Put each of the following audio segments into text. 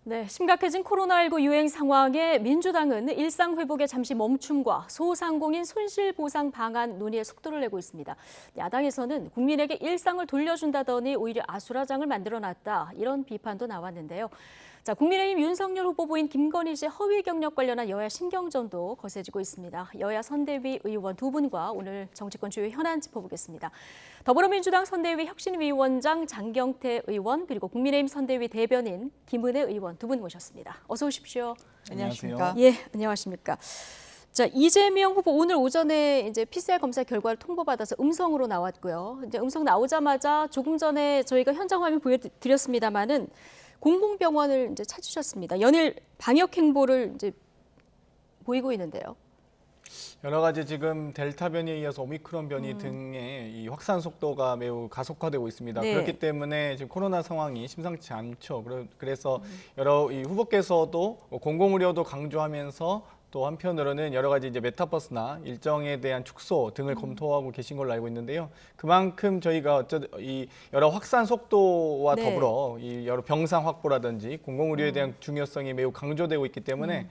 네, 심각해진 코로나19 유행 상황에 민주당은 일상 회복에 잠시 멈춤과 소상공인 손실보상 방안 논의에 속도를 내고 있습니다. 야당에서는 국민에게 일상을 돌려준다더니 오히려 아수라장을 만들어놨다, 이런 비판도 나왔는데요. 자, 국민의힘 윤석열 후보부인 김건희 씨 허위 경력 관련한 여야 신경전도 거세지고 있습니다. 여야 선대위 의원 두 분과 오늘 정치권 주요 현안 짚어보겠습니다. 더불어민주당 선대위 혁신위원장 장경태 의원, 그리고 국민의힘 선대위 대변인 김은혜 의원 두 분 모셨습니다. 어서 오십시오. 안녕하십니까? 예, 안녕하십니까? 자, 이재명 후보 오늘 오전에 이제 PCR 검사 결과를 통보받아서 음성으로 나왔고요. 이제 음성 나오자마자 조금 전에 저희가 현장 화면 보여드렸습니다만은 공공병원을 이제 찾으셨습니다. 연일 방역 행보를 이제 보이고 있는데요. 여러 가지 지금 델타 변이에 이어서 오미크론 변이 등의 이 확산 속도가 매우 가속화되고 있습니다. 네. 그렇기 때문에 지금 코로나 상황이 심상치 않죠. 그래서 여러 이 후보께서도 공공의료도 강조하면서 또 한편으로는 여러 가지 이제 메타버스나 일정에 대한 축소 등을 검토하고 계신 걸로 알고 있는데요. 그만큼 저희가 이 여러 확산 속도와 네. 더불어 이 여러 병상 확보라든지 공공의료에 대한 중요성이 매우 강조되고 있기 때문에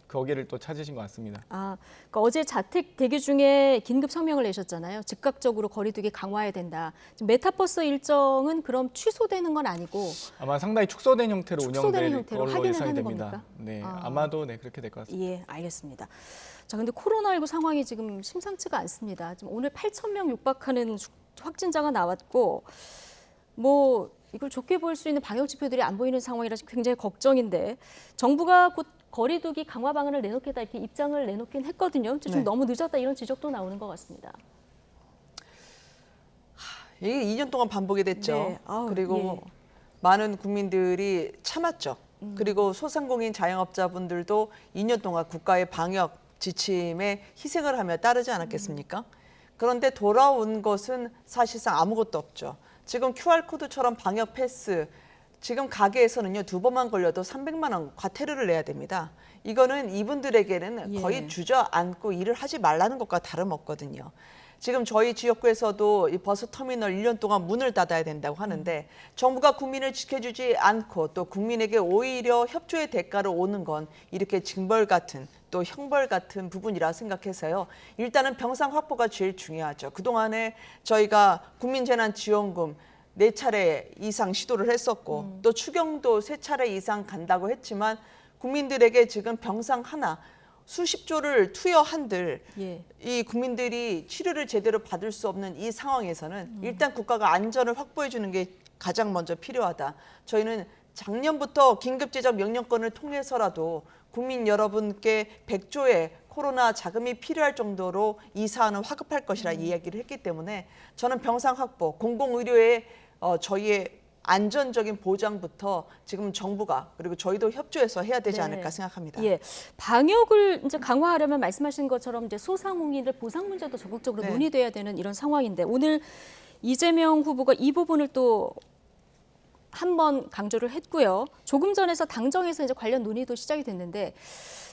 거기를 또 찾으신 것 같습니다. 아, 그러니까 어제 자택 대기 중에 긴급 성명을 내셨잖아요. 즉각적으로 거리두기 강화해야 된다. 지금 메타버스 일정은 그럼 취소되는 건 아니고 아마 상당히 축소된 형태로 축소되는 운영될 형태로 걸로 확인을 예상이 하는 됩니다. 겁니까? 네, 아. 아마도 네 그렇게 될 것 같습니다. 예, 알겠습니다. 자, 근데 코로나19 상황이 지금 심상치가 않습니다. 지금 오늘 8,000명 육박하는 확진자가 나왔고, 뭐 이걸 좋게 볼 수 있는 방역 지표들이 안 보이는 상황이라서 굉장히 걱정인데, 정부가 곧 거리두기 강화 방안을 내놓겠다 이렇게 입장을 내놓긴 했거든요. 좀 네. 너무 늦었다 이런 지적도 나오는 것 같습니다. 이게 2년 동안 반복이 됐죠. 네. 아우, 그리고 예. 많은 국민들이 참았죠. 그리고 소상공인 자영업자분들도 2년 동안 국가의 방역 지침에 희생을 하며 따르지 않았겠습니까? 그런데 돌아온 것은 사실상 아무것도 없죠. 지금 QR코드처럼 방역 패스, 지금 가게에서는요 2번만 걸려도 300만 원 과태료를 내야 됩니다. 이거는 이분들에게는 예. 거의 주저앉고 일을 하지 말라는 것과 다름없거든요. 지금 저희 지역구에서도 이 버스 터미널 1년 동안 문을 닫아야 된다고 하는데 정부가 국민을 지켜주지 않고 또 국민에게 오히려 협조의 대가로 오는 건 이렇게 징벌 같은 또 형벌 같은 부분이라 생각해서요. 일단은 병상 확보가 제일 중요하죠. 그동안에 저희가 국민재난지원금 4차례 이상 시도를 했었고 또 추경도 3차례 이상 간다고 했지만 국민들에게 지금 병상 하나 수십조를 투여한들 예. 이 국민들이 치료를 제대로 받을 수 없는 이 상황에서는 일단 국가가 안전을 확보해 주는 게 가장 먼저 필요하다. 저희는 작년부터 긴급재정 명령권을 통해서라도 국민 여러분께 100조의 코로나 자금이 필요할 정도로 이 사안을 화급할 것이라 이야기를 했기 때문에 저는 병상 확보, 공공의료의 저희의 안전적인 보장부터 지금 정부가 그리고 저희도 협조해서 해야 되지 네. 않을까 생각합니다. 예, 방역을 이제 강화하려면 말씀하신 것처럼 이제 소상공인들 보상 문제도 적극적으로 네. 논의돼야 되는 이런 상황인데 오늘 이재명 후보가 이 부분을 또 한 번 강조를 했고요. 조금 전에서 당정에서 이제 관련 논의도 시작이 됐는데,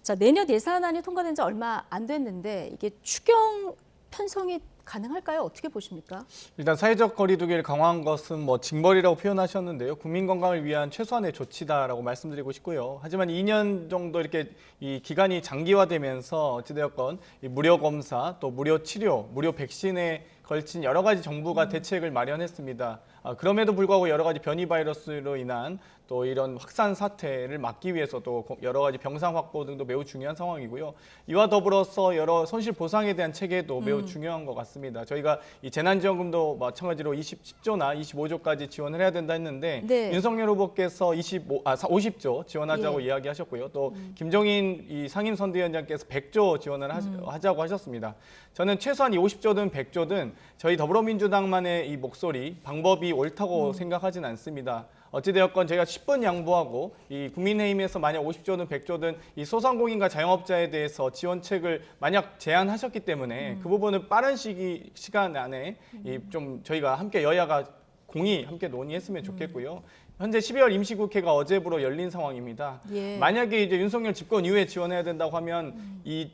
자, 내년 예산안이 통과된 지 얼마 안 됐는데 이게 추경 편성이 가능할까요? 어떻게 보십니까? 일단 사회적 거리두기를 강화한 것은 뭐 징벌이라고 표현하셨는데요. 국민 건강을 위한 최소한의 조치다라고 말씀드리고 싶고요. 하지만 2년 정도 이렇게 이 기간이 장기화되면서 어찌되었건 이 무료 검사, 또 무료 치료, 무료 백신에 걸친 여러 가지 정부가 대책을 마련했습니다. 그럼에도 불구하고 여러 가지 변이 바이러스로 인한 또 이런 확산 사태를 막기 위해서도 여러 가지 병상 확보 등도 매우 중요한 상황이고요. 이와 더불어서 여러 손실 보상에 대한 체계도 매우 중요한 것 같습니다. 저희가 이 재난지원금도 마찬가지로 10조나 25조까지 지원을 해야 된다 했는데 네. 윤석열 후보께서 50조 지원하자고 예. 이야기하셨고요. 또 김종인 이 상임선대위원장께서 100조 지원을 하자고 하셨습니다. 저는 최소한 이 50조든 100조든 저희 더불어민주당만의 이 목소리, 방법이 옳다고 생각하진 않습니다. 어찌되었건 저희가 10분 양보하고 이 국민의힘에서 만약 50조든 100조든 이 소상공인과 자영업자에 대해서 지원책을 만약 제안하셨기 때문에 그 부분은 빠른 시간 안에 이 좀 저희가 함께 여야가 공히 함께 논의했으면 좋겠고요. 현재 12월 임시국회가 어제부로 열린 상황입니다. 예. 만약에 이제 윤석열 집권 이후에 지원해야 된다고 하면 이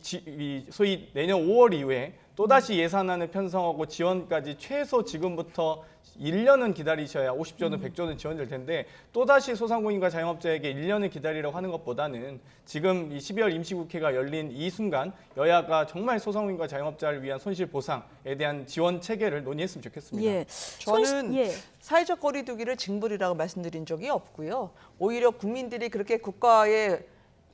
소위 내년 5월 이후에 또다시 예산안을 편성하고 지원까지 최소 지금부터 1년은 기다리셔야 50조든 100조든 지원될 텐데 또다시 소상공인과 자영업자에게 1년을 기다리라고 하는 것보다는 지금 이 12월 임시국회가 열린 이 순간 여야가 정말 소상공인과 자영업자를 위한 손실 보상에 대한 지원 체계를 논의했으면 좋겠습니다. 예. 저는 예. 사회적 거리두기를 징벌이라고 말씀드린 적이 없고요. 오히려 국민들이 그렇게 국가의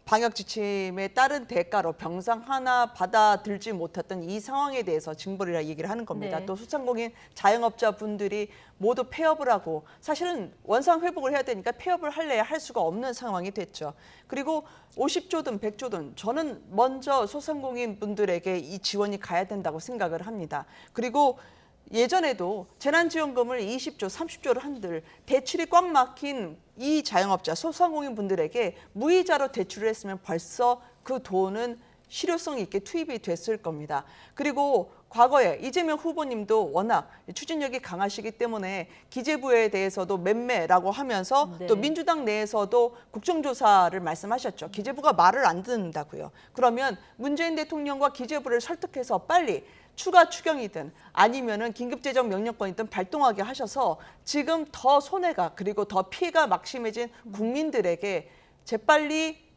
방역 지침에 따른 대가로 병상 하나 받아들지 못했던 이 상황에 대해서 징벌이라 얘기를 하는 겁니다. 네. 또 소상공인 자영업자 분들이 모두 폐업을 하고 사실은 원상 회복을 해야 되니까 폐업을 할래야 할 수가 없는 상황이 됐죠. 그리고 50조든 100조든 저는 먼저 소상공인 분들에게 이 지원이 가야 된다고 생각을 합니다. 그리고 예전에도 재난지원금을 20조, 30조를 한들 대출이 꽉 막힌 이 자영업자, 소상공인 분들에게 무이자로 대출을 했으면 벌써 그 돈은 실효성 있게 투입이 됐을 겁니다. 그리고 과거에 이재명 후보님도 워낙 추진력이 강하시기 때문에 기재부에 대해서도 맴매라고 하면서 네. 또 민주당 내에서도 국정조사를 말씀하셨죠. 기재부가 말을 안 듣는다고요. 그러면 문재인 대통령과 기재부를 설득해서 빨리 추가 추경이든 아니면은 긴급재정 명령권이든 발동하게 하셔서 지금 더 손해가 그리고 더 피해가 막심해진 국민들에게 재빨리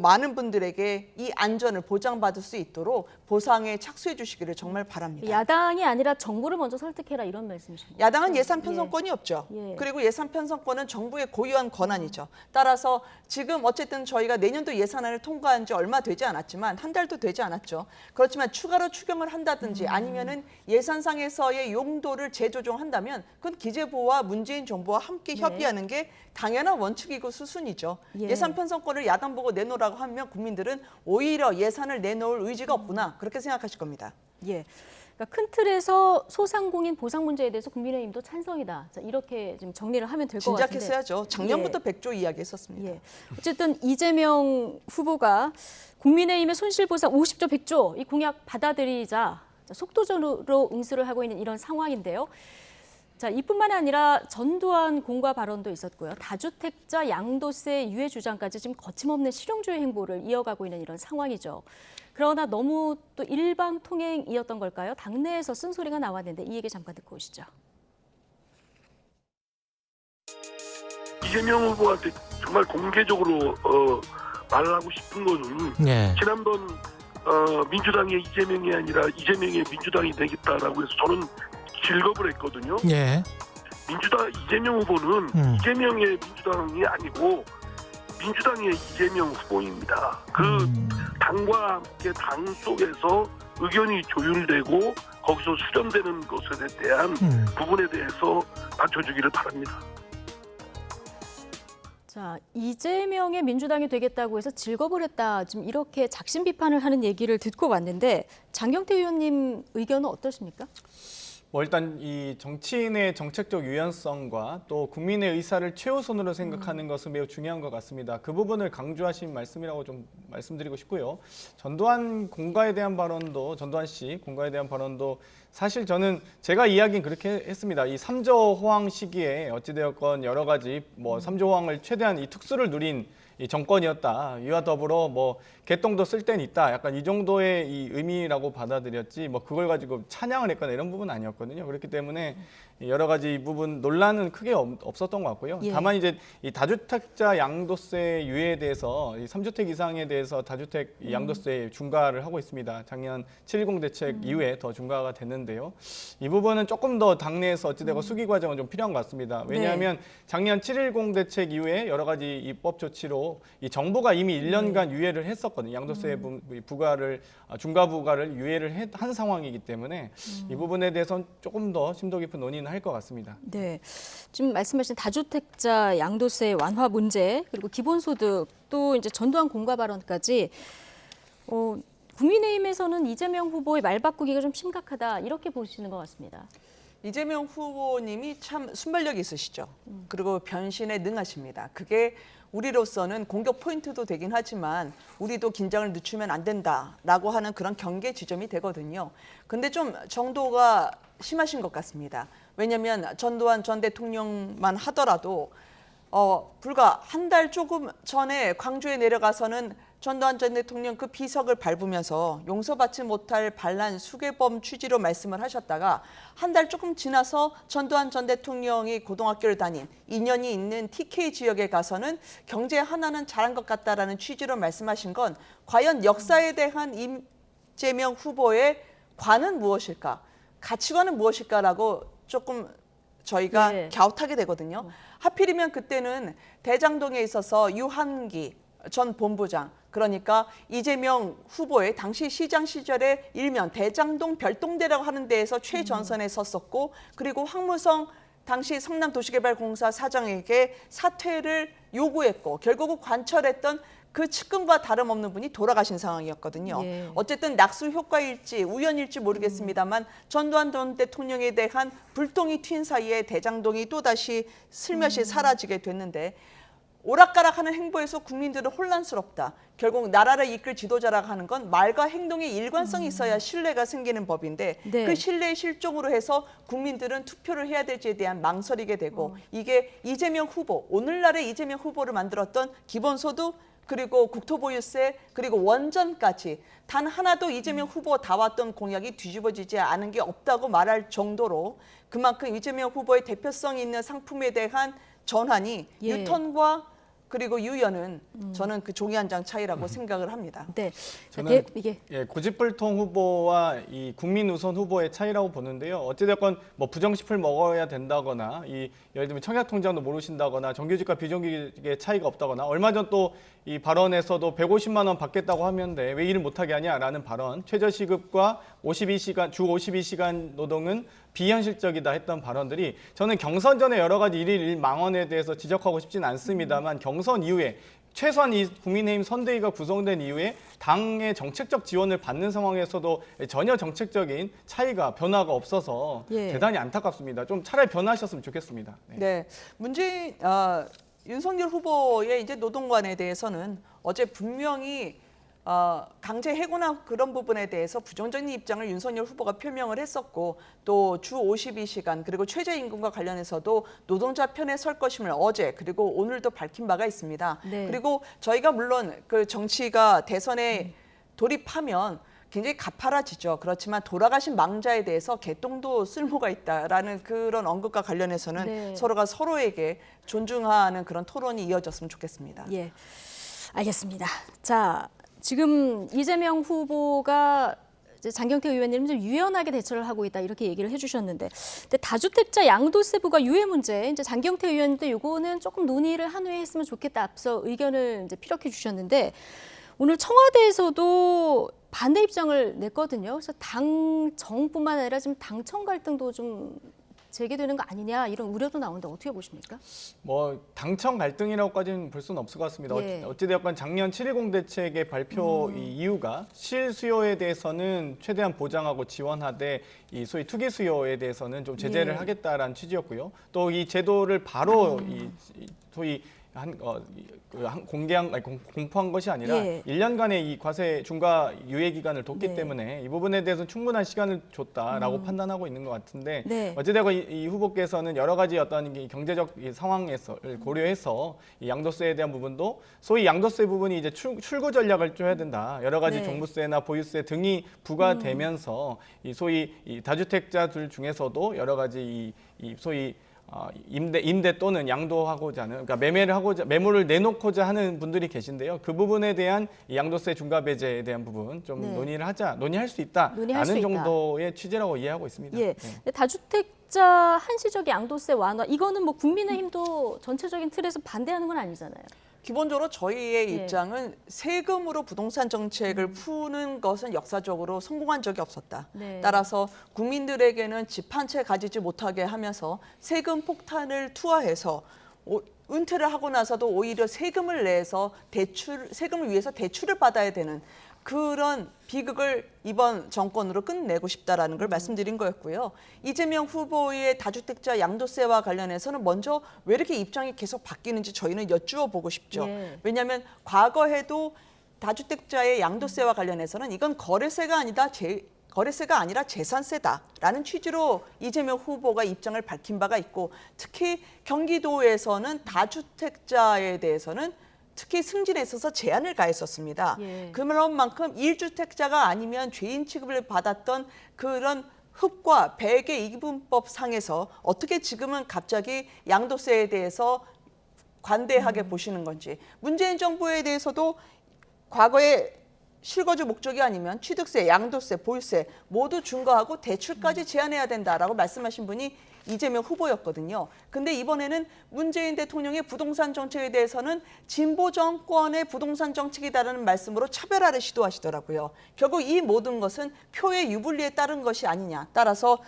많은 분들에게 이 안전을 보장받을 수 있도록 보상에 착수해 주시기를 정말 바랍니다. 야당이 아니라 정부를 먼저 설득해라 이런 말씀이십니다. 야당은 예산 편성권이 없죠. 예. 그리고 예산 편성권은 정부의 고유한 권한이죠. 따라서 지금 어쨌든 저희가 내년도 예산안을 통과한 지 얼마 되지 않았지만 한 달도 되지 않았죠. 그렇지만 추가로 추경을 한다든지 아니면은 예산상에서의 용도를 재조정한다면 그건 기재부와 문재인 정부와 함께 네. 협의하는 게 당연한 원칙이고 수순이죠. 예. 예산 편성권을 야당 보고 내놓으라고 하면 국민들은 오히려 예산을 내놓을 의지가 없구나 그렇게 생각하실 겁니다. 예. 그러니까 큰 틀에서 소상공인 보상 문제에 대해서 국민의힘도 찬성이다. 자, 이렇게 좀 정리를 하면 될 것 같은데. 진작했어야죠. 작년부터 100조 이야기했었습니다. 예. 어쨌든 이재명 후보가 국민의힘의 손실보상 50조, 100조 이 공약 받아들이자 속도전으로 응수를 하고 있는 이런 상황인데요. 자, 이뿐만 아니라 전두환 공과 발언도 있었고요. 다주택자 양도세 유예 주장까지 지금 거침없는 실용주의 행보를 이어가고 있는 이런 상황이죠. 그러나 너무 또 일방통행이었던 걸까요? 당내에서 쓴소리가 나왔는데 이 얘기 잠깐 듣고 오시죠. 이재명 후보한테 정말 공개적으로 말을 하고 싶은 거는 네. 지난번 민주당의 이재명이 아니라 이재명의 민주당이 되겠다라고 해서 저는 질겁을 했거든요. 예. 민주당 이재명 후보는 이재명의 민주당이 아니고 민주당의 이재명 후보입니다. 그 당과 함께 당 속에서 의견이 조율되고 거기서 수렴되는 것에 대한 부분에 대해서 받쳐주기를 바랍니다. 자, 이재명의 민주당이 되겠다고 해서 질겁을 했다. 지금 이렇게 작심 비판을 하는 얘기를 듣고 왔는데 장경태 의원님 의견은 어떠십니까? 뭐 일단 이 정치인의 정책적 유연성과 또 국민의 의사를 최우선으로 생각하는 것은 매우 중요한 것 같습니다. 그 부분을 강조하신 말씀이라고 좀 말씀드리고 싶고요. 전두환 공가에 대한 발언도 전두환 씨 공가에 대한 발언도 사실 저는 제가 이야기는 그렇게 했습니다. 이 3조 호황 시기에 어찌되었건 여러 가지 뭐 3조 호황을 최대한 이 특수를 누린 이 정권이었다. 이와 더불어 뭐 개똥도 쓸 땐 있다. 약간 이 정도의 이 의미라고 받아들였지 뭐 그걸 가지고 찬양을 했거나 이런 부분은 아니었거든요. 그렇기 때문에 여러 가지 이 부분 논란은 크게 없었던 것 같고요. 예. 다만 이제 이 다주택자 양도세 유예에 대해서 이 3주택 이상에 대해서 다주택 양도세 중과를 하고 있습니다. 작년 7.10 대책 이후에 더 중과가 됐는데요. 이 부분은 조금 더 당내에서 어찌되고 수기 과정은 좀 필요한 것 같습니다. 왜냐하면 작년 7.10 대책 이후에 여러 가지 입법 조치로 이 정부가 이미 1년간 유예를 했었거든요. 양도세 부과를 중과 부과를 유예를 한 상황이기 때문에 이 부분에 대해서는 조금 더 심도 깊은 논의는 할 것 같습니다. 네, 지금 말씀하신 다주택자 양도세 완화 문제 그리고 기본소득 또 이제 전두환 공가 발언까지 국민의힘에서는 이재명 후보의 말 바꾸기가 좀 심각하다 이렇게 보시는 것 같습니다. 이재명 후보님이 참 순발력이 있으시죠. 그리고 변신에 능하십니다. 그게 우리로서는 공격 포인트도 되긴 하지만 우리도 긴장을 늦추면 안 된다라고 하는 그런 경계 지점이 되거든요. 근데 좀 정도가 심하신 것 같습니다. 왜냐하면 전두환 전 대통령만 하더라도 불과 한 달 조금 전에 광주에 내려가서는 전두환 전 대통령 그 비석을 밟으면서 용서받지 못할 반란 수괴범 취지로 말씀을 하셨다가 한 달 조금 지나서 전두환 전 대통령이 고등학교를 다닌 인연이 있는 TK 지역에 가서는 경제 하나는 잘한 것 같다라는 취지로 말씀하신 건 과연 역사에 대한 이재명 후보의 관은 무엇일까? 가치관은 무엇일까라고 조금 저희가 네. 갸웃하게 되거든요. 하필이면 그때는 대장동에 있어서 유한기 전 본부장, 그러니까 이재명 후보의 당시 시장 시절의 일명 대장동 별동대라고 하는 데에서 최전선에 섰었고, 그리고 황무성 당시 성남도시개발공사 사장에게 사퇴를 요구했고 결국은 관철했던 그 측근과 다름없는 분이 돌아가신 상황이었거든요. 예. 어쨌든 낙수 효과일지 우연일지 모르겠습니다만 전두환 전 대통령에 대한 불똥이 튄 사이에 대장동이 또다시 슬며시 사라지게 됐는데, 오락가락하는 행보에서 국민들은 혼란스럽다. 결국 나라를 이끌 지도자라고 하는 건 말과 행동의 일관성이 있어야 신뢰가 생기는 법인데 네. 그 신뢰의 실종으로 해서 국민들은 투표를 해야 될지에 대한 망설이게 되고 이게 이재명 후보, 오늘날의 이재명 후보를 만들었던 기본소득 그리고 국토보유세 그리고 원전까지 단 하나도 이재명 후보 다왔던 공약이 뒤집어지지 않은 게 없다고 말할 정도로 그만큼 이재명 후보의 대표성 있는 상품에 대한 전환이 예. 유턴과 그리고 유연은 저는 그 종이 한 장 차이라고 생각을 합니다. 네. 저는 이게 고집불통 후보와 이 국민 우선 후보의 차이라고 보는데요. 어찌됐건 뭐 부정식품을 먹어야 된다거나 예를 들면 청약통장도 모르신다거나 정규직과 비정규직의 차이가 없다거나 얼마 전 또 이 발언에서도 150만 원 받겠다고 하면데 왜 일을 못하게 하냐라는 발언, 최저시급과 52시간 주 52시간 노동은 비현실적이다 했던 발언들이 저는 경선 전에 여러 가지 일일 망언에 대해서 지적하고 싶진 않습니다만 경선 이후에 최소한 이 국민의힘 선대위가 구성된 이후에 당의 정책적 지원을 받는 상황에서도 전혀 정책적인 차이가 변화가 없어서 예. 대단히 안타깝습니다. 좀 차라리 변화하셨으면 좋겠습니다. 네. 네, 문재인 윤석열 후보의 이제 노동관에 대해서는 어제 분명히 강제 해고나 그런 부분에 대해서 부정적인 입장을 윤석열 후보가 표명을 했었고 또 주 52시간 그리고 최저임금과 관련해서도 노동자 편에 설 것임을 어제 그리고 오늘도 밝힌 바가 있습니다. 네. 그리고 저희가 물론 그 정치가 대선에 돌입하면 굉장히 가파라지죠. 그렇지만 돌아가신 망자에 대해서 개똥도 쓸모가 있다라는 그런 언급과 관련해서는 네. 서로가 서로에게 존중하는 그런 토론이 이어졌으면 좋겠습니다. 예. 알겠습니다. 자, 지금 이재명 후보가 이제 장경태 의원님 좀 유연하게 대처를 하고 있다 이렇게 얘기를 해주셨는데, 근데 다주택자 양도세 부과 유예 문제 이제 장경태 의원님도 이거는 조금 논의를 한 후에 했으면 좋겠다 앞서 의견을 이제 피력해 주셨는데 오늘 청와대에서도 반대 입장을 냈거든요. 그래서 정뿐만 아니라 지금 당청 갈등도 좀 재개되는 거 아니냐 이런 우려도 나오는데 어떻게 보십니까? 뭐 당청 갈등이라고까지는 볼 수는 없을 것 같습니다. 예. 어찌되었건 작년 7.10 대책의 발표 이 이유가 실수요에 대해서는 최대한 보장하고 지원하되 이 소위 투기 수요에 대해서는 좀 제재를 예. 하겠다라는 취지였고요. 또 이 제도를 바로 소위 공포한 것이 아니라 예. 1년간의 이 과세 중과 유예 기간을 뒀기 네. 때문에 이 부분에 대해서는 충분한 시간을 줬다라고 판단하고 있는 것 같은데 네. 어찌되건 이 후보께서는 여러 가지 어떤 이 경제적 이 상황에서 고려해서 이 양도세에 대한 부분도 소위 양도세 부분이 이제 출구 전략을 좀 해야 된다. 여러 가지 네. 종부세나 보유세 등이 부과되면서 이 소위 이 다주택자들 중에서도 여러 가지 이 소위 임대 또는 양도하고자 하는, 그러니까 매물을 내놓고자 하는 분들이 계신데요. 그 부분에 대한 이 양도세 중과 배제에 대한 부분 좀 네. 논의할 수 있다라는 논의할 수 있다. 정도의 취지라고 이해하고 있습니다. 예. 네. 근데 다주택자 한시적 양도세 완화 이거는 뭐 국민의힘도 전체적인 틀에서 반대하는 건 아니잖아요. 기본적으로 저희의 예. 입장은 세금으로 부동산 정책을 푸는 것은 역사적으로 성공한 적이 없었다. 네. 따라서 국민들에게는 집 한 채 가지지 못하게 하면서 세금 폭탄을 투하해서 은퇴를 하고 나서도 오히려 세금을 내서 세금을 위해서 대출을 받아야 되는 그런 비극을 이번 정권으로 끝내고 싶다라는 걸 말씀드린 거였고요. 이재명 후보의 다주택자 양도세와 관련해서는 먼저 왜 이렇게 입장이 계속 바뀌는지 저희는 여쭈어 보고 싶죠. 예. 왜냐하면 과거에도 다주택자의 양도세와 관련해서는 이건 거래세가 아니라 재산세다라는 취지로 이재명 후보가 입장을 밝힌 바가 있고, 특히 경기도에서는 다주택자에 대해서는 특히 승진에 있어서 제한을 가했었습니다. 예. 그런 만큼 1주택자가 아니면 죄인 취급을 받았던 그런 흡과 백의 이분법 상에서 어떻게 지금은 갑자기 양도세에 대해서 관대하게 보시는 건지, 문재인 정부에 대해서도 과거에 실거주 목적이 아니면 취득세, 양도세, 보유세 모두 중과하고 대출까지 제한해야 된다라고 말씀하신 분이 이재명 후보였거든요. 근데 이번에는 문재인 대통령의 부동산 정책에 대해서는 진보 정권의 부동산 정책이다라는 말씀으로 차별화를 시도하시더라고요. 결국 이 모든 것은 표의 유불리에 따른 것이 아니냐. 따라서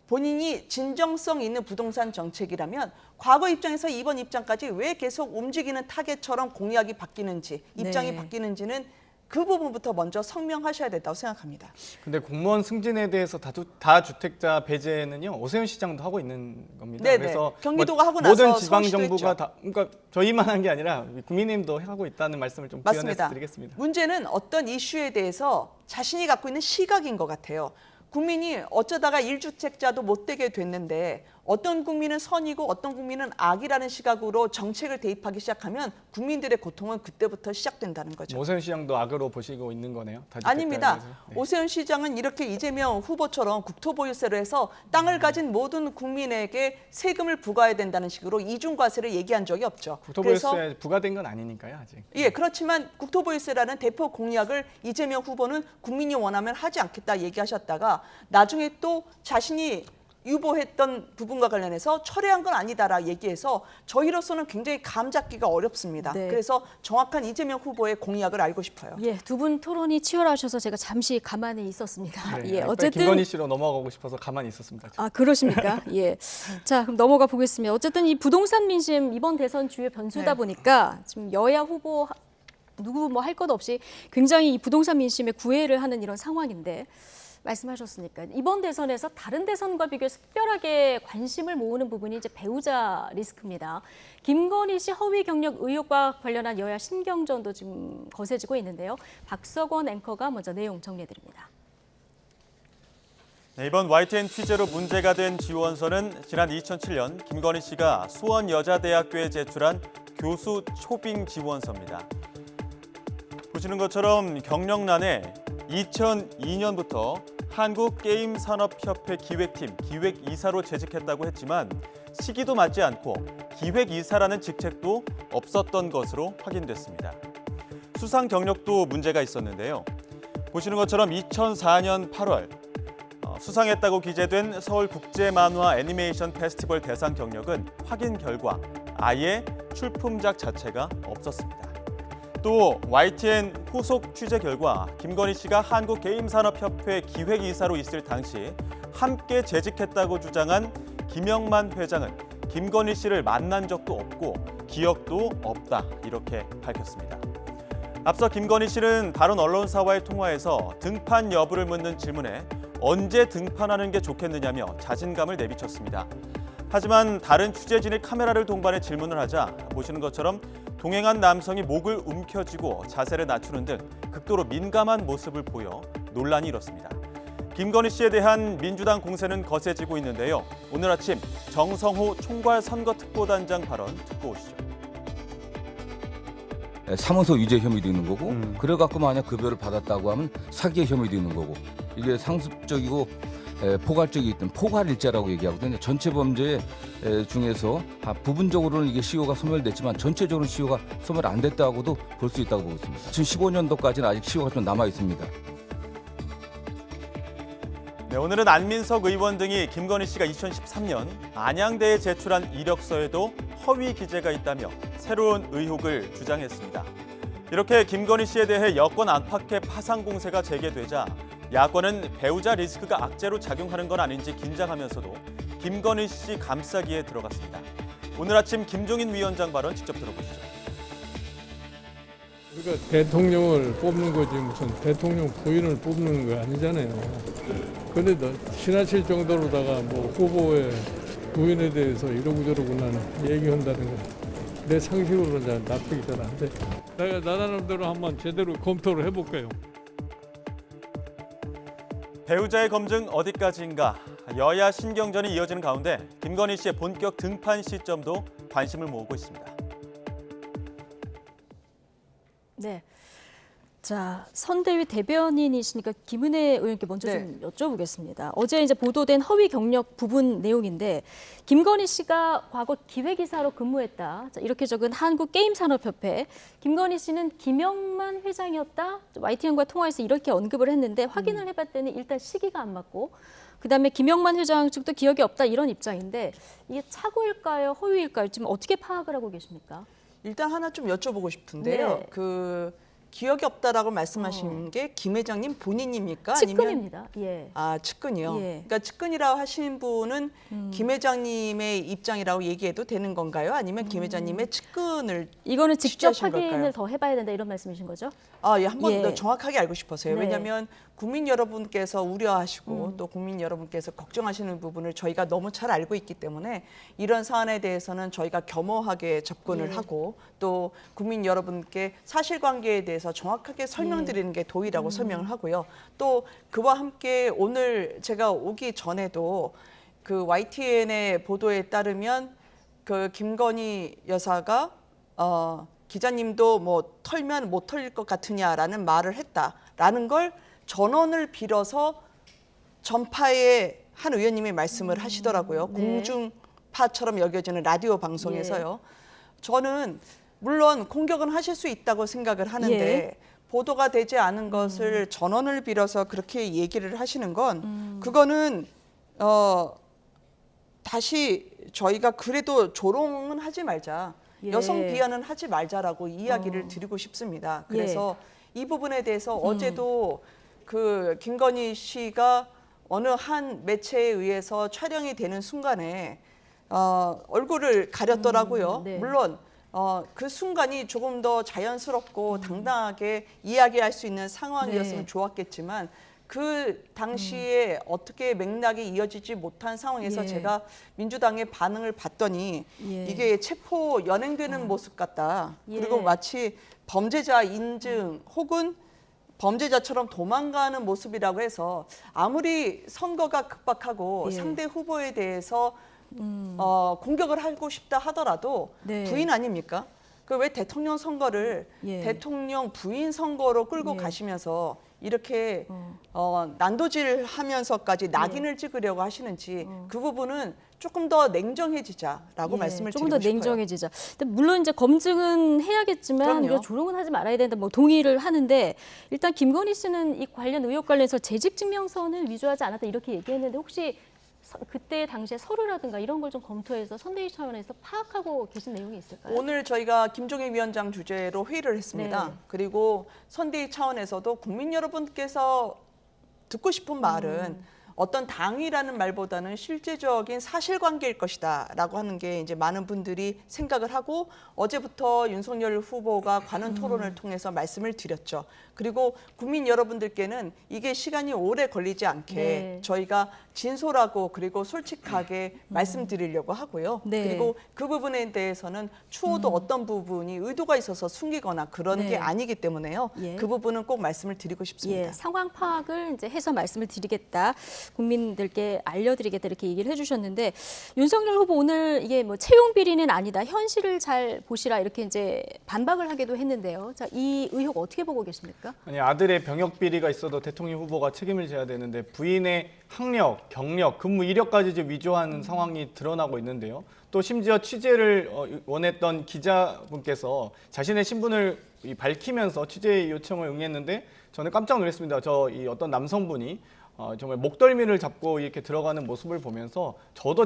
본인이 진정성 있는 부동산 정책이라면 과거 입장에서 이번 입장까지 왜 계속 움직이는 타겟처럼 공약이 바뀌는지, 입장이 네. 바뀌는지는 그 부분부터 먼저 성명하셔야 된다고 생각합니다. 근데 공무원 승진에 대해서 다주택자 배제는요, 오세훈 시장도 하고 있는 겁니다. 네네. 그래서 경기도가 하고 나서 모든 지방 서울시도 정부가 했죠. 다, 그러니까 저희만 한 게 아니라 국민의힘도 하고 있다는 말씀을 좀 부연해서 맞습니다. 드리겠습니다. 문제는 어떤 이슈에 대해서 자신이 갖고 있는 시각인 것 같아요. 국민이 어쩌다가 1주택자도 못 되게 됐는데 어떤 국민은 선이고 어떤 국민은 악이라는 시각으로 정책을 대입하기 시작하면 국민들의 고통은 그때부터 시작된다는 거죠. 오세훈 시장도 악으로 보시고 있는 거네요. 다주택자에 아닙니다. 대해서. 네. 오세훈 시장은 이렇게 이재명 후보처럼 국토보유세로 해서 땅을 가진 모든 국민에게 세금을 부과해야 된다는 식으로 이중과세를 얘기한 적이 없죠. 국토보유세 부과된 건 아니니까요, 아직. 예, 그렇지만 국토보유세라는 대표 공약을 이재명 후보는 국민이 원하면 하지 않겠다 얘기하셨다가 나중에 또 자신이 유보했던 부분과 관련해서 철회한 건 아니다라 얘기해서 저희로서는 굉장히 감 잡기가 어렵습니다. 네. 그래서 정확한 이재명 후보의 공약을 알고 싶어요. 예, 두 분 토론이 치열하셔서 제가 잠시 가만히 있었습니다. 네, 예, 아까 어쨌든 김건희 씨로 넘어가고 싶어서 가만히 있었습니다. 아, 그러십니까? 예. 자, 그럼 넘어가 보겠습니다. 어쨌든 이 부동산 민심 이번 대선 주요 변수다 네. 보니까 지금 여야 후보 누구 뭐 할 것 없이 굉장히 이 부동산 민심에 구애를 하는 이런 상황인데 말씀하셨으니까 이번 대선에서 다른 대선과 비교해서 특별하게 관심을 모으는 부분이 이제 배우자 리스크입니다. 김건희 씨 허위 경력 의혹과 관련한 여야 신경전도 지금 거세지고 있는데요. 박석원 앵커가 먼저 내용 정리해드립니다. 네, 이번 YTN 취재로 문제가 된 지원서는 지난 2007년 김건희 씨가 수원여자대학교에 제출한 교수 초빙 지원서입니다. 보시는 것처럼 경력란에 2002년부터 한국게임산업협회 기획팀 기획이사로 재직했다고 했지만 시기도 맞지 않고 기획이사라는 직책도 없었던 것으로 확인됐습니다. 수상 경력도 문제가 있었는데요. 보시는 것처럼 2004년 8월 수상했다고 기재된 서울국제만화 애니메이션 페스티벌 대상 경력은 확인 결과 아예 출품작 자체가 없었습니다. 또 YTN 후속 취재 결과 김건희 씨가 한국게임산업협회 기획이사로 있을 당시 함께 재직했다고 주장한 김영만 회장은 김건희 씨를 만난 적도 없고 기억도 없다 이렇게 밝혔습니다. 앞서 김건희 씨는 다른 언론사와의 통화에서 등판 여부를 묻는 질문에 언제 등판하는 게 좋겠느냐며 자신감을 내비쳤습니다. 하지만 다른 취재진이 카메라를 동반해 질문을 하자 보시는 것처럼 동행한 남성이 목을 움켜쥐고 자세를 낮추는 등 극도로 민감한 모습을 보여 논란이 일었습니다. 김건희 씨에 대한 민주당 공세는 거세지고 있는데요. 오늘 아침 정성호 총괄 선거특보단장 발언 듣고 오시죠. 사문서 위조 혐의도 있는 거고 그래갖고 만약 급여를 받았다고 하면 사기의 혐의도 있는 거고 이게 상습적이고 포괄적이 있던 포괄일자라고 얘기하거든요. 전체 범죄 중에서 부분적으로는 이게 시효가 소멸됐지만 전체적으로는 시효가 소멸 안 됐다고도 볼 수 있다고 보고 있습니다. 2015년도까지는 아직 시효가 좀 남아 있습니다. 네, 오늘은 안민석 의원 등이 김건희 씨가 2013년 안양대에 제출한 이력서에도 허위 기재가 있다며 새로운 의혹을 주장했습니다. 이렇게 김건희 씨에 대해 여권 안팎의 파상 공세가 제기되자 야권은 배우자 리스크가 악재로 작용하는 건 아닌지 긴장하면서도 김건희 씨 감싸기에 들어갔습니다. 오늘 아침 김종인 위원장 발언 직접 들어보시죠. 우리가 대통령을 뽑는 거지 무슨 대통령 부인을 뽑는 거 아니잖아요. 그런데 지나칠 정도로다가 뭐 후보의 부인에 대해서 이러고 저러고 난 얘기한다는 거 내 상식으로는 잘 납득이 잘 안 돼. 내가 나름대로 한번 제대로 검토를 해볼게요. 배우자의 검증 어디까지인가? 여야 신경전이 이어지는 가운데 김건희 씨의 본격 등판 시점도 관심을 모으고 있습니다. 네. 자, 선대위 대변인이시니까 김은혜 의원께 먼저 네. 좀 여쭤보겠습니다. 어제 이제 보도된 허위 경력 부분 내용인데 김건희 씨가 과거 기획이사로 근무했다. 자, 이렇게 적은 한국게임산업협회. 김건희 씨는 김영만 회장이었다. YTN과 통화해서 이렇게 언급을 했는데 확인을 해봤더니 일단 시기가 안 맞고 그다음에 김영만 회장 측도 기억이 없다 이런 입장인데 이게 착오일까요? 허위일까요? 지금 어떻게 파악을 하고 계십니까? 일단 하나 좀 여쭤보고 싶은데요. 네. 그 기억이 없다라고 말씀하신 게 김 회장님 본인입니까? 아니면 측근입니다. 예. 측근이요. 예. 그러니까 측근이라고 하신 분은 김 회장님의 입장이라고 얘기해도 되는 건가요? 아니면 김 회장님의 측근을 이거는 직접 취재하신 확인을 걸까요? 더 해봐야 된다 이런 말씀이신 거죠? 예, 한 번 예. 더 정확하게 알고 싶어서요. 네. 왜냐하면 국민 여러분께서 우려하시고 또 국민 여러분께서 걱정하시는 부분을 저희가 너무 잘 알고 있기 때문에 이런 사안에 대해서는 저희가 겸허하게 접근을 예. 하고 또 국민 여러분께 사실관계에 대해서 정확하게 설명드리는 게 도의라고 설명을 하고요. 또 그와 함께 오늘 제가 오기 전에도 그 YTN의 보도에 따르면 그 김건희 여사가 기자님도 뭐 털면 못 털릴 것 같으냐라는 말을 했다라는 걸 전원을 빌어서 전파의 한 의원님이 말씀을 하시더라고요. 네. 공중파처럼 여겨지는 라디오 방송에서요. 저는 물론 공격은 하실 수 있다고 생각을 하는데 예. 보도가 되지 않은 것을 전원을 빌어서 그렇게 얘기를 하시는 건 그거는 다시 저희가 그래도 조롱은 하지 말자. 예. 여성 비하는 하지 말자라고 이야기를 드리고 싶습니다. 그래서 이 부분에 대해서 어제도 그 김건희 씨가 어느 한 매체에 의해서 촬영이 되는 순간에 얼굴을 가렸더라고요. 네. 물론 그 순간이 조금 더 자연스럽고 당당하게 이야기할 수 있는 상황이었으면 네. 좋았겠지만 그 당시에 어떻게 맥락이 이어지지 못한 상황에서 예. 제가 민주당의 반응을 봤더니 예. 이게 체포 연행되는 모습 같다. 예. 그리고 마치 범죄자 인증 혹은 범죄자처럼 도망가는 모습이라고 해서 아무리 선거가 급박하고 예. 상대 후보에 대해서 공격을 하고 싶다 하더라도 네. 부인 아닙니까? 그 왜 대통령 선거를 예. 대통령 부인 선거로 끌고 예. 가시면서 이렇게 난도질하면서까지 낙인을 찍으려고 하시는지 그 부분은 조금 더 냉정해지자라고 예, 말씀을 조금 드리고 더 싶어요. 냉정해지자. 근데 물론 이제 검증은 해야겠지만 그럼요. 이거 조롱은 하지 말아야 된다. 뭐 동의를 하는데 일단 김건희 씨는 이 관련 의혹 관련해서 재직 증명서는 위조하지 않았다 이렇게 얘기했는데 혹시 그때 당시에 서류라든가 이런 걸 좀 검토해서 선대위 차원에서 파악하고 계신 내용이 있을까요? 오늘 저희가 김종인 위원장 주재로 회의를 했습니다. 네. 그리고 선대위 차원에서도 국민 여러분께서 듣고 싶은 말은 어떤 당위라는 말보다는 실제적인 사실관계일 것이다라고 하는 게 이제 많은 분들이 생각을 하고 어제부터 윤석열 후보가 관훈 토론을 통해서 말씀을 드렸죠. 그리고 국민 여러분들께는 이게 시간이 오래 걸리지 않게 네. 저희가 진솔하고 그리고 솔직하게 말씀드리려고 하고요. 네. 그리고 그 부분에 대해서는 추호도 어떤 부분이 의도가 있어서 숨기거나 그런 네. 게 아니기 때문에요. 예. 그 부분은 꼭 말씀을 드리고 싶습니다. 예, 상황 파악을 이제 해서 말씀을 드리겠다, 국민들께 알려드리겠다 이렇게 얘기를 해주셨는데 윤석열 후보 오늘 이게 뭐 채용 비리는 아니다, 현실을 잘 보시라 이렇게 이제 반박을 하기도 했는데요. 자, 이 의혹 어떻게 보고 계십니까? 아니 아들의 병역 비리가 있어도 대통령 후보가 책임을 져야 되는데 부인의 학력, 경력, 근무 이력까지 이제 위조하는 상황이 드러나고 있는데요. 또 심지어 취재를 원했던 기자분께서 자신의 신분을 밝히면서 취재 요청을 응했는데 저는 깜짝 놀랐습니다. 이 어떤 남성분이 정말 목덜미를 잡고 이렇게 들어가는 모습을 보면서 저도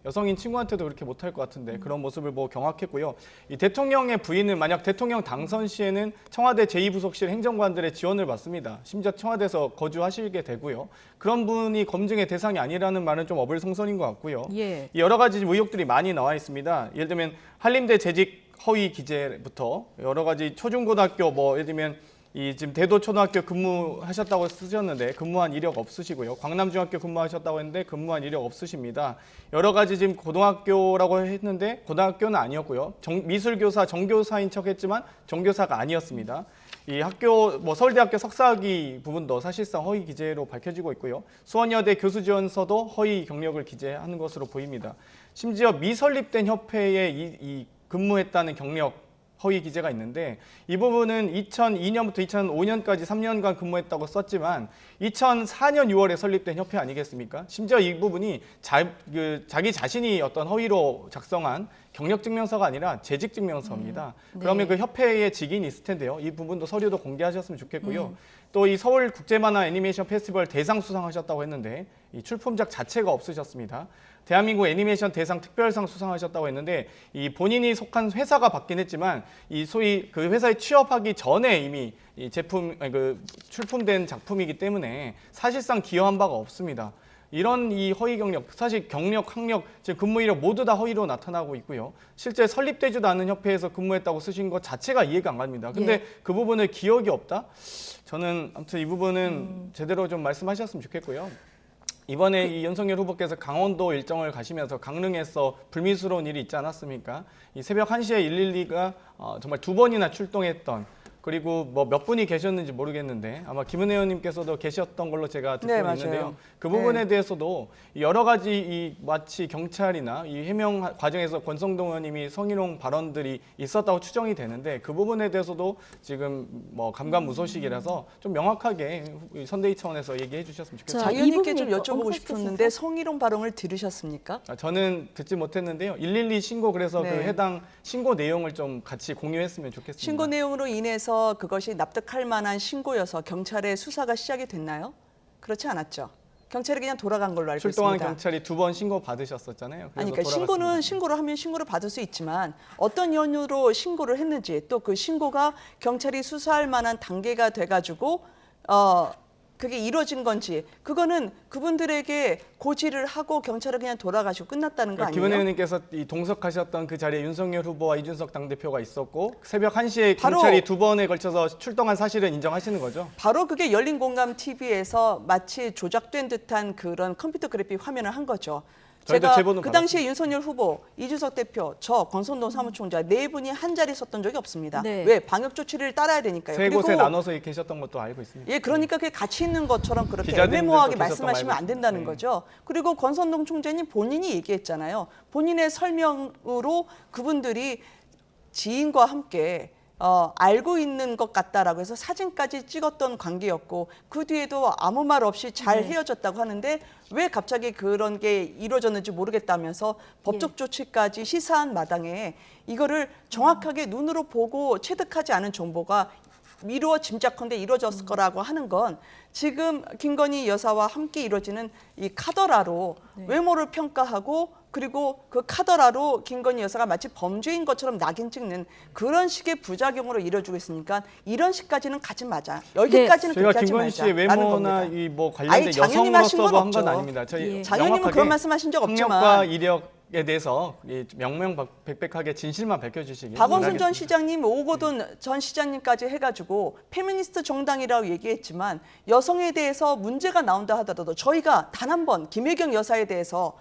여성인 친구한테도 그렇게 못할 것 같은데 그런 모습을 보고 경악했고요. 이 대통령의 부인은 만약 대통령 당선 시에는 청와대 제2부속실 행정관들의 지원을 받습니다. 심지어 청와대에서 거주하시게 되고요. 그런 분이 검증의 대상이 아니라는 말은 좀 어불성설인 것 같고요. 예. 여러 가지 의혹들이 많이 나와 있습니다. 예를 들면 한림대 재직 허위 기재부터 여러 가지 초중고등학교 예를 들면 지금 대도초등학교 근무하셨다고 쓰셨는데 근무한 이력 없으시고요. 광남중학교 근무하셨다고 했는데 근무한 이력 없으십니다. 여러 가지 지금 고등학교라고 했는데 고등학교는 아니었고요. 미술교사, 정교사인 척했지만 정교사가 아니었습니다. 이 학교 서울대학교 석사학위 부분도 사실상 허위 기재로 밝혀지고 있고요. 수원여대 교수 지원서도 허위 경력을 기재하는 것으로 보입니다. 심지어 미설립된 협회에 이 근무했다는 경력 허위 기재가 있는데 이 부분은 2002년부터 2005년까지 3년간 근무했다고 썼지만 2004년 6월에 설립된 협회 아니겠습니까? 심지어 이 부분이 자기 자신이 어떤 허위로 작성한 경력증명서가 아니라 재직증명서입니다. 그러면 그 협회의 직인이 있을 텐데요. 이 부분도 서류도 공개하셨으면 좋겠고요. 또 이 서울 국제만화 애니메이션 페스티벌 대상 수상하셨다고 했는데 이 출품작 자체가 없으셨습니다. 대한민국 애니메이션 대상 특별상 수상하셨다고 했는데 이 본인이 속한 회사가 받긴 했지만 이 소위 그 회사에 취업하기 전에 이미 이 제품 출품된 작품이기 때문에 사실상 기여한 바가 없습니다. 이런 이 허위 경력, 사실 경력, 학력, 지금 근무 이력 모두 다 허위로 나타나고 있고요. 실제 설립되지도 않은 협회에서 근무했다고 쓰신 것 자체가 이해가 안 갑니다. 근데 예. 그 부분을 기억이 없다? 저는 아무튼 이 부분은 제대로 좀 말씀하셨으면 좋겠고요. 이번에 이 윤석열 후보께서 강원도 일정을 가시면서 강릉에서 불미스러운 일이 있지 않았습니까? 이 새벽 1시에 112가 정말 2번이나 출동했던, 그리고 뭐 몇 분이 계셨는지 모르겠는데 아마 김은혜 의원님께서도 계셨던 걸로 제가 듣고 네, 있는데요. 맞아요. 그 부분에 네. 대해서도 여러 가지 이 마치 경찰이나 이 해명 과정에서 권성동 의원님이 성희롱 발언들이 있었다고 추정이 되는데 그 부분에 대해서도 지금 뭐 감감무소식이라서 좀 명확하게 선대위 차원에서 얘기해 주셨으면 좋겠습니다. 자, 장 이 의원님께 좀 부분이 여쭤보고 언급됐습니까? 싶었는데 성희롱 발언을 들으셨습니까? 저는 듣지 못했는데요. 112 신고 그래서 네. 그 해당 신고 내용을 좀 같이 공유했으면 좋겠습니다. 신고 내용으로 인해서 그것이 납득할 만한 신고여서 경찰의 수사가 시작이 됐나요? 그렇지 않았죠. 경찰이 그냥 돌아간 걸로 알고 출동한 있습니다. 경찰이 2번 신고 받으셨었잖아요. 아니, 그래서 그러니까 신고는 신고를 하면 신고를 받을 수 있지만 어떤 이유로 신고를 했는지 또 그 신고가 경찰이 수사할 만한 단계가 돼가지고 그게 이루어진 건지 그거는 그분들에게 고지를 하고 경찰은 그냥 돌아가시고 끝났다는 거 아니에요? 김은혜 의원님께서 이 동석하셨던 그 자리에 윤석열 후보와 이준석 당대표가 있었고 새벽 1시에 바로- 경찰이 2번에 걸쳐서 출동한 사실은 인정하시는 거죠? 바로 그게 열린공감 TV에서 마치 조작된 듯한 그런 컴퓨터 그래픽 화면을 한 거죠. 저희도 제가 제보는 그 당시에 윤석열 후보, 이준석 대표, 저 권성동 사무총장 네 분이 한 자리 섰던 적이 없습니다. 네. 왜? 방역 조치를 따라야 되니까요. 세 곳에 나눠서 계셨던 것도 알고 있습니다. 예, 그러니까 그게 같이 있는 것처럼 그렇게 기자들도 애매모호하게 계셨던 말씀하시면 안 말고 된다는 네. 거죠. 그리고 권성동 총재님 본인이 얘기했잖아요. 본인의 설명으로 그분들이 지인과 함께 알고 있는 것 같다라고 해서 사진까지 찍었던 관계였고 그 뒤에도 아무 말 없이 잘 헤어졌다고 하는데 왜 갑자기 그런 게 이루어졌는지 모르겠다면서 법적 조치까지 시사한 마당에 이거를 정확하게 눈으로 보고 체득하지 않은 정보가 미루어 짐작컨대 이루어졌을 거라고 하는 건 지금 김건희 여사와 함께 이루어지는 이 카더라로 외모를 평가하고 그리고 그 카더라로 김건희 여사가 마치 범죄인 것처럼 낙인 찍는 그런 식의 부작용으로 이루어지고 있으니까 이런 식까지는 가지 마자. 여기까지는 제가 그렇게 하지 김건희 씨의 말자라는 외모나 겁니다. 이 뭐 아니, 관련된 장현님 하신 건 여성으로서도 한 건 없죠. 아닙니다. 저희 예. 장현님은 명확하게 그런 말씀하신 적 학력과 없지만 이력에 대해서 명명백백하게 진실만 밝혀주시기 박원순 전 바라겠습니다. 시장님, 오고돈 전 시장님까지 해가지고 페미니스트 정당이라고 얘기했지만 여성에 대해서 문제가 나온다 하더라도 저희가 단 한 번 김혜경 여사에 대해서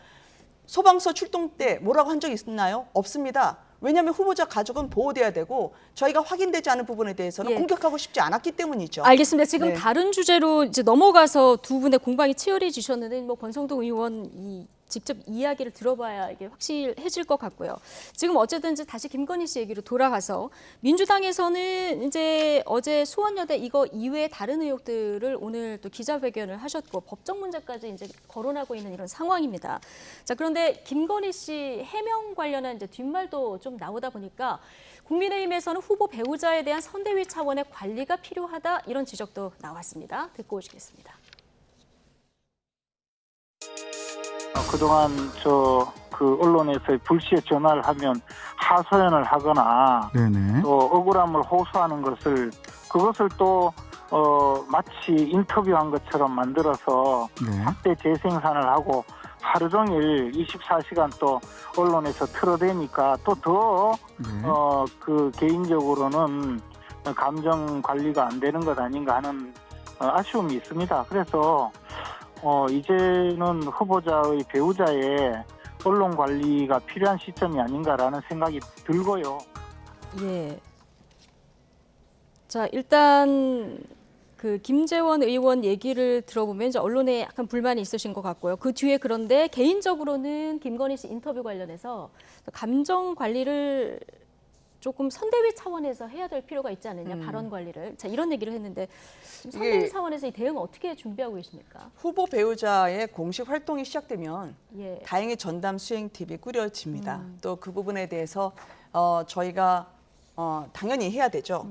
소방서 출동 때 뭐라고 한 적 있나요? 없습니다. 왜냐하면 후보자 가족은 보호돼야 되고 저희가 확인되지 않은 부분에 대해서는 예. 공격하고 싶지 않았기 때문이죠. 알겠습니다. 지금 네. 다른 주제로 이제 넘어가서 두 분의 공방이 치열해지셨는데 뭐 권성동 의원 직접 이야기를 들어봐야 이게 확실해질 것 같고요. 지금 어쨌든 이제 다시 김건희 씨 얘기로 돌아가서 민주당에서는 이제 어제 수원여대 이거 이외에 다른 의혹들을 오늘 또 기자회견을 하셨고 법적 문제까지 이제 거론하고 있는 이런 상황입니다. 자, 그런데 김건희 씨 해명 관련한 이제 뒷말도 좀 나오다 보니까 국민의힘에서는 후보 배우자에 대한 선대위 차원의 관리가 필요하다 이런 지적도 나왔습니다. 듣고 오시겠습니다. 그동안 그 언론에서 불시에 전화를 하면 하소연을 하거나 네네. 또 억울함을 호소하는 그것을 또 마치 인터뷰한 것처럼 만들어서 네. 확대 재생산을 하고 하루 종일 24시간 또 언론에서 틀어대니까 또 더 네. 그 개인적으로는 감정 관리가 안 되는 것 아닌가 하는 아쉬움이 있습니다. 그래서 이제는 후보자의 배우자의 언론 관리가 필요한 시점이 아닌가라는 생각이 들고요. 예. 자, 일단 그 김재원 의원 얘기를 들어보면 이제 언론에 약간 불만이 있으신 것 같고요. 그 뒤에 그런데 개인적으로는 김건희 씨 인터뷰 관련해서 감정 관리를 조금 선대위 차원에서 해야 될 필요가 있지 않느냐, 발언 관리를. 자, 이런 얘기를 했는데 지금 선대위 차원에서 이 대응 어떻게 준비하고 계십니까? 후보 배우자의 공식 활동이 시작되면 예. 다행히 전담 수행팀이 꾸려집니다. 또 그 부분에 대해서 저희가 당연히 해야 되죠.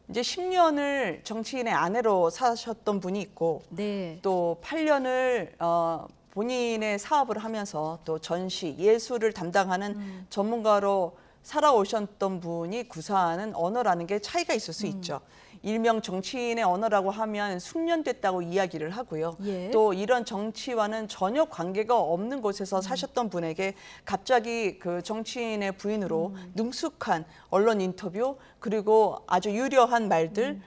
이제 10년을 정치인의 아내로 사셨던 분이 있고 네. 또 8년을 본인의 사업을 하면서 또 전시, 예술을 담당하는 전문가로 살아오셨던 분이 구사하는 언어라는 게 차이가 있을 수 있죠. 일명 정치인의 언어라고 하면 숙련됐다고 이야기를 하고요. 예. 또 이런 정치와는 전혀 관계가 없는 곳에서 사셨던 분에게 갑자기 그 정치인의 부인으로 능숙한 언론 인터뷰 그리고 아주 유려한 말들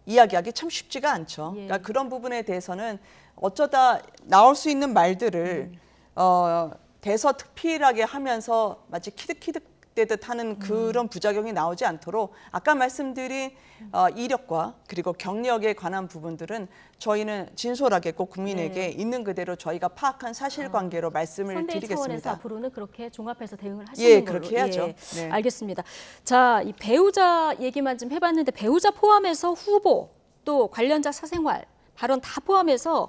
이야기하기 참 쉽지가 않죠. 예. 그러니까 그런 부분에 대해서는 어쩌다 나올 수 있는 말들을 대서특필하게 하면서 마치 키득키득대듯 하는 그런 부작용이 나오지 않도록 아까 말씀드린 이력과 그리고 경력에 관한 부분들은 저희는 진솔하게 꼭 국민에게 있는 그대로 저희가 파악한 사실관계로 말씀을 선대위 차원에서 드리겠습니다. 앞으로는 그렇게 종합해서 대응을 하시는 예, 걸로. 그렇게 해야죠. 네. 알겠습니다. 자, 이 배우자 얘기만 좀 해봤는데 배우자 포함해서 후보 또 관련자 사생활 발언 다 포함해서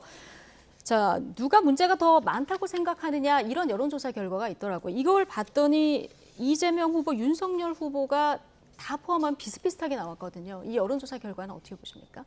자, 누가 문제가 더 많다고 생각하느냐 이런 여론조사 결과가 있더라고요. 이걸 봤더니 이재명 후보, 윤석열 후보가 다 포함한 비슷비슷하게 나왔거든요. 이 여론조사 결과는 어떻게 보십니까?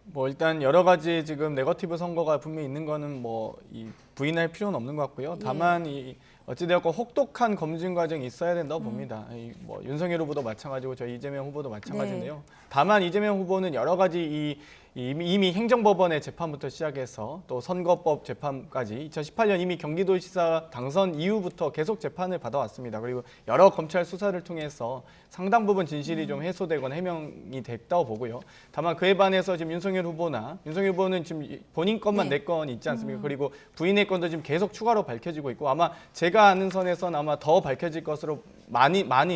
뭐 일단 여러 가지 지금 네거티브 선거가 분명히 있는 거는 뭐 이 부인할 필요는 없는 것 같고요. 다만 이 어찌되었건 혹독한 검증 과정이 있어야 된다고 봅니다. 이 뭐 윤석열 후보도 마찬가지고 저희 이재명 후보도 마찬가지인데요. 다만 이재명 후보는 여러 가지 이미 행정법원의 재판부터 시작해서 또 선거법 재판까지 2018년 이미 경기도지사 당선 이후부터 계속 재판을 받아왔습니다. 그리고 여러 검찰 수사를 통해서 상당 부분 진실이 좀 해소되거나 해명이 됐다고 보고요. 다만 그에 반해서 지금 윤석열 후보는 지금 본인 것만 네 건 있지 않습니까? 그리고 부인의 건도 지금 계속 추가로 밝혀지고 있고 아마 제가 아는 선에서는 아마 더 밝혀질 것으로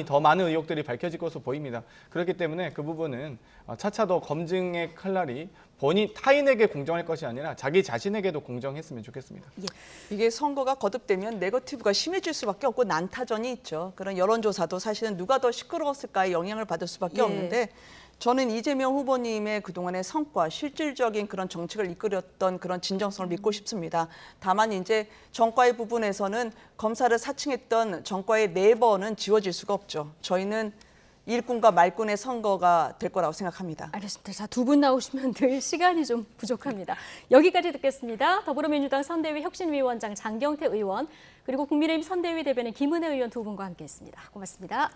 더 많은 의혹들이 밝혀질 것으로 보입니다. 그렇기 때문에 그 부분은 차차 더 검증의 칼날이 타인에게 공정할 것이 아니라 자기 자신에게도 공정했으면 좋겠습니다. 이게 선거가 거듭되면 네거티브가 심해질 수밖에 없고 난타전이 있죠. 그런 여론조사도 사실은 누가 더 시끄러웠을까에 영향을 받을 수밖에 없는데 저는 이재명 후보님의 그동안의 성과, 실질적인 그런 정책을 이끌었던 그런 진정성을 믿고 싶습니다. 다만 이제 정과의 부분에서는 검사를 사칭했던 정과의 내번은 지워질 수가 없죠. 저희는 일꾼과 말꾼의 선거가 될 거라고 생각합니다. 알겠습니다. 자, 두 분 나오시면 늘 시간이 좀 부족합니다. 여기까지 듣겠습니다. 더불어민주당 선대위 혁신위원장 장경태 의원 그리고 국민의힘 선대위 대변인 김은혜 의원 두 분과 함께했습니다. 고맙습니다.